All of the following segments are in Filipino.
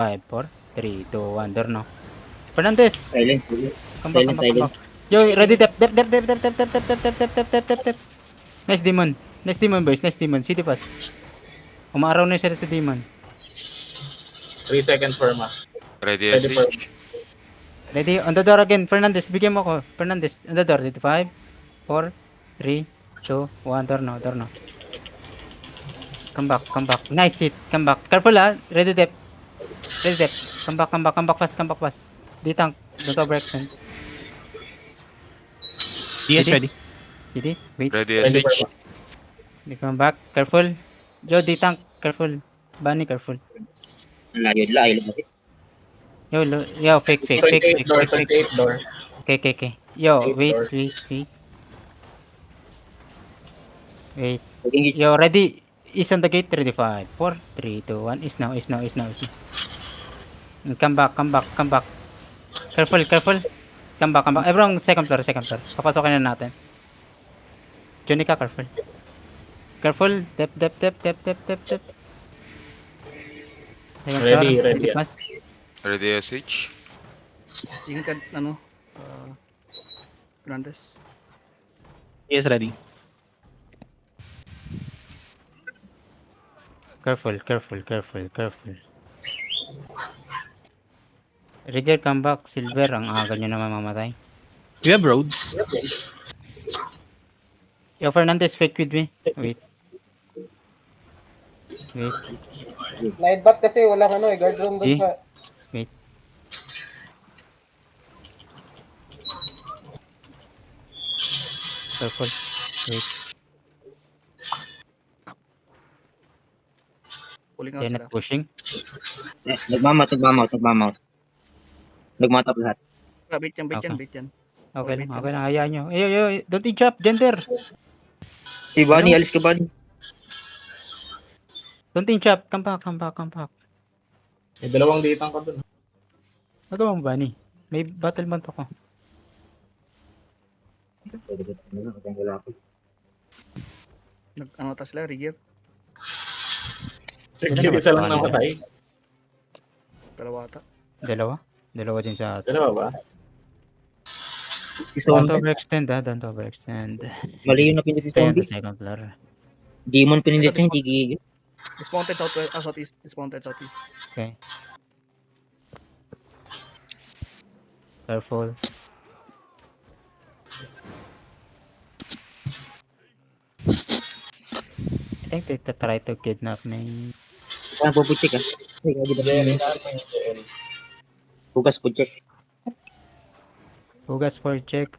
5, 4, 3, 2, 1. Dorno. Fernandez. Silent. Come back, come back, come back. Yo, ready, tap. Nice demon. Nice demon, boys. Nice demon. City pass. Umaaraw na siya sa demon. 3 seconds for ma. Ready Ready for SH. Ready? On the door again. Fernandez, bigyan mo ko. Fernandez, on the door. 5, 4, 3, 2, 1. Dorno, Dorno. Come back, come back. Nice hit. Come back. Careful ah. Ready, tap. Ready, tap. Come back, come back, come back fast, come back fast. D-tank. Don't overextend. DS Ready? ready. Ready? Wait. Ready ready for SH. ma. They come back. Careful. Joe, D-tank. Careful. Bunny, careful. Layo. Yo, fake, fake, fake, 28 fake, door, fake, fake. 28 door. Okay, okay, okay. Yo, 8 wait, door. wait. Wait. Yo, ready. Is on the gate. Ready. 5, 4, 3, 2, 1. Is now. Come back, come back, come back. Careful, careful. Come back, come back. Everyone, second floor, second floor. Papasokin na natin. Jonica, careful. Careful. Tap. Second floor. Ready, ready. Mas. Ready SH. Ingat ka, Fernandez. DS ready. Careful. Rigger, come back. Silver, ang aga nyo naman mamatay. We have roads. Yo, Fernandez, fake with me. Wait. Nightbot kasi walang guard room doon Eh? sa... Wait. Careful. Wait. Pulling out Tenet sila. pushing. Nagmamount. Nagmatap lahat. Bait yan. Okay lang. Hayaan nyo. Yo. Don't i-chop. Gender. Si Bunny, alis ka Bunny. Don't i-chop. Come back. May dalawang ditang ka dun. Nagawa mo ba ni? May battlement ako. Nag-ano ta sila, Rigger. Sige, isa lang namatay. Dalawa ata. Dalawa din sa atin. Dalawa ba? Don't overextend ha. Don't overextend. Mali yung napindot si Stay on the Zombie. second floor. Demon pinindot niya, hindi gigil. Dismounted southeast. Dismounted southeast. Okay. Careful. I think they try to kidnap me. Kaya puputik ah. Ay, gagi ba? Jerry, saan mo yung Jerry? Hugas po check. Hugas for check.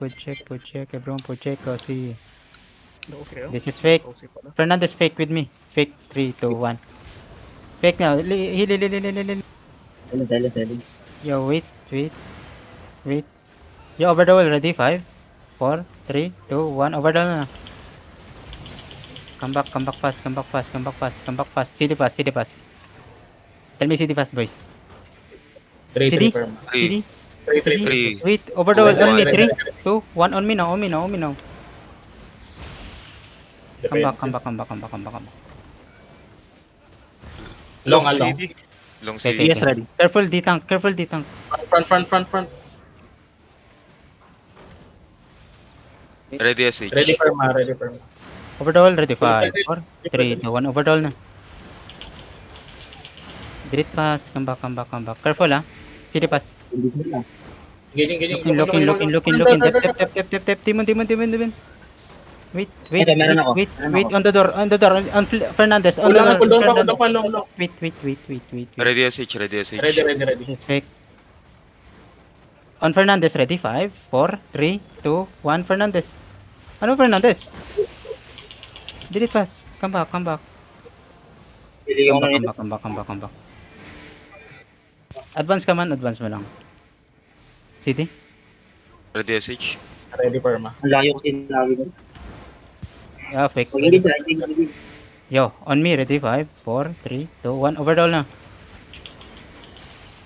Everyone for check. Kasi Nausi kayo? this is fake. Nausi pala. Fernandez, fake with me. Fake. 3, 2, 1. Fake now. Heal. Silent. Yo, wait. Yo, over the wall. Ready? 5, 4, 3, 2, 1. Over the wall na. Come back fast. CD pass. Tell me CD pass, boys. 3 City? for ma. 3, 3. Wait, over the wall. On me. One. 3, 2, 1. On me now. Come back. Long. CD. Long Okay. CD. DS ready. Careful, D-tank. Front. Ready SH. Ready for ma. Over the wall. Ready? 5, 4, 3, 2, 1. Over the wall na. Direct pass. Come back. Careful ah. CD pass. Giling. Looking. Tap. Demon. Wait. Ito, meron ako. Wait. On the door. Fernandez. On the Cool door. down pa, long. Wait. Ready SH. Ready. This is fake. On Fernandez. Ready? 5, 4, 3, 2, 1. Fernandez. Ano Fernandez? Direct pass. Come back. Pili yung ano nito. Come back. Advance ka man. Advance mo lang. City? Ready SH. Ready for ma. Ang layo kasi lagi ko. Yeah, fake. Pag hindi dyan. Yo, on me. Ready? 5, 4, 3, 2, 1. Over the wall na.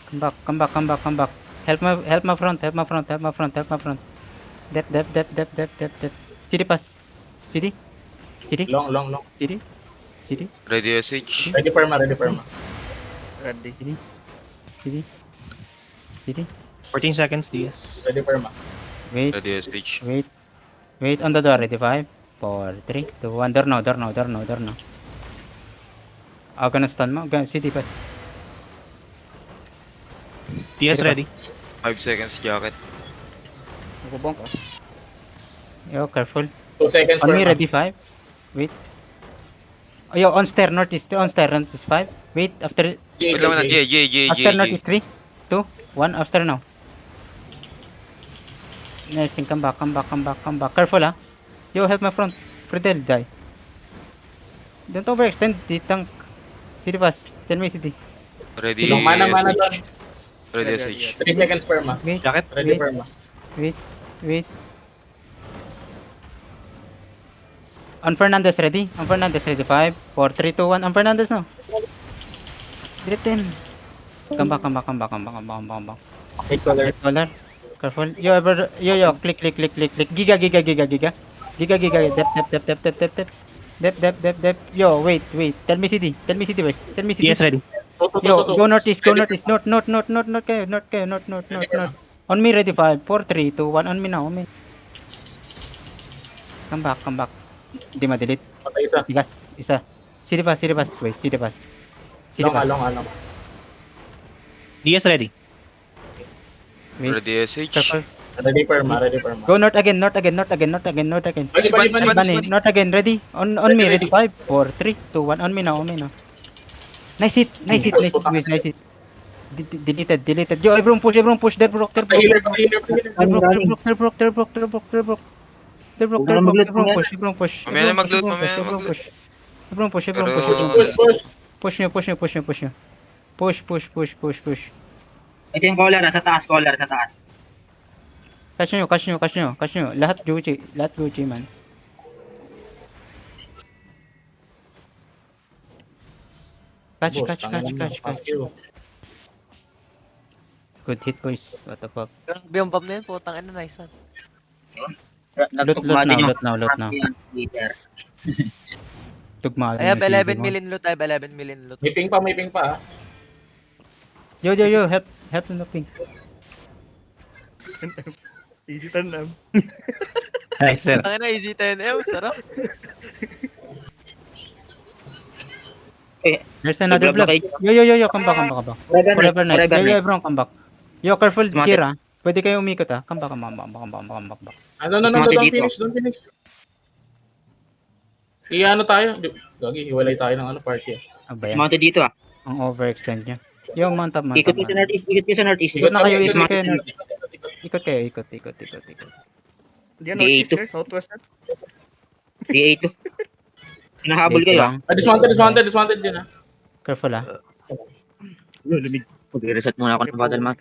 Come back. Help my front. Dep. CD pass. CD. Long. CD. Ready SH. Ready for ma. Ready. CD. CD. 14 seconds, DS. Ready Perma. Wait, Ready SH. wait. Wait on the door. Ready? 5, 4, 3, 2, 1. Door now, door now, door now, door now. Ako gonna stun mo. CD pa. DS Sige pa. ready. 5 seconds jacket. Magbabonk ah. Yo, careful. 2 seconds On me, Perma. ready? 5. Wait. Oh, yo, on stair, northeast. On stair, northeast. 5. Wait, after Wait lang na. J. after northeast. 3, 2, 1. After now. Nice. Come back, come back, come back, come back. Careful, ah. Yo, help my front. Fridel, die. Don't overextend the tank. CD pass. Tell me CD. Ready Long mana SH. doon. Ready Ready, SH. 3 seconds Perma. Wait, Jacket. Ready Wait. Perma. wait, wait. On Fernandez, ready? On Fernandez, ready? 5, 4, 3, 2, 1. On Fernandez, no? Drip him. Come back, come back, come back, come back, come back, come back. Hit color. Right collar. Careful. Yo, click. Giga. Dep. Yo, wait. Tell me CD, boys. Tell me CD. DS ready. Yo, go northeast. North. On me, ready? 5, 4, 3, 2, 1. On me now, on me. Come back. Hindi ma-delete. Patay isa. Tigas, isa. CD pass. Wait, CD pass. CD pass. Long. DS ready. Wait. Ready SH. Careful. Ready Perma. Go north again. Bali. Bunny, not again. Ready? On me. Ready? 5, 4, 3, 2, 1. On me now. Nice hit, boys. Nice hit. Deleted. Yo, everyone push. There, broke. Healer. Everyone push. Mamaya na mag-load, Everyone push. Push. Push nyo. Push. Ito yung collar, sa taas. Catch nyo. Lahat Gucci, man. Catch. Good hit, boys. What the fuck. Grabe yung bomb na yun, putang ina, nice one. Nagtugma din yung Loot now. Twitter. Tugma. I have 11 million loot, May ping pa ah. Yo, help in the ping. Easy turn na. Nice, sir. Putang ina, easy 10M, sarap. There's another block. Yo, come back. Forever night. Yo, everyone come back. Yo, careful, Smart. Kira. Pwede kayo umikot, ah. Come back. No, Smart don't dito. finish. Ano tayo? Gagi, hiwalay tayo ng party. Ba yan? Mounted dito ah. Ang overextend niya. Yo, mount up. Ikot ko sa northeast. Ikot na kayo, ikot Smart. kayo. Ikot kayo. Diyan, D8 northeast, southwest. D8. Hinahabol kayo ah. Dismounted din ah. Careful, ah. Mag-reset muna ako ng battle mat.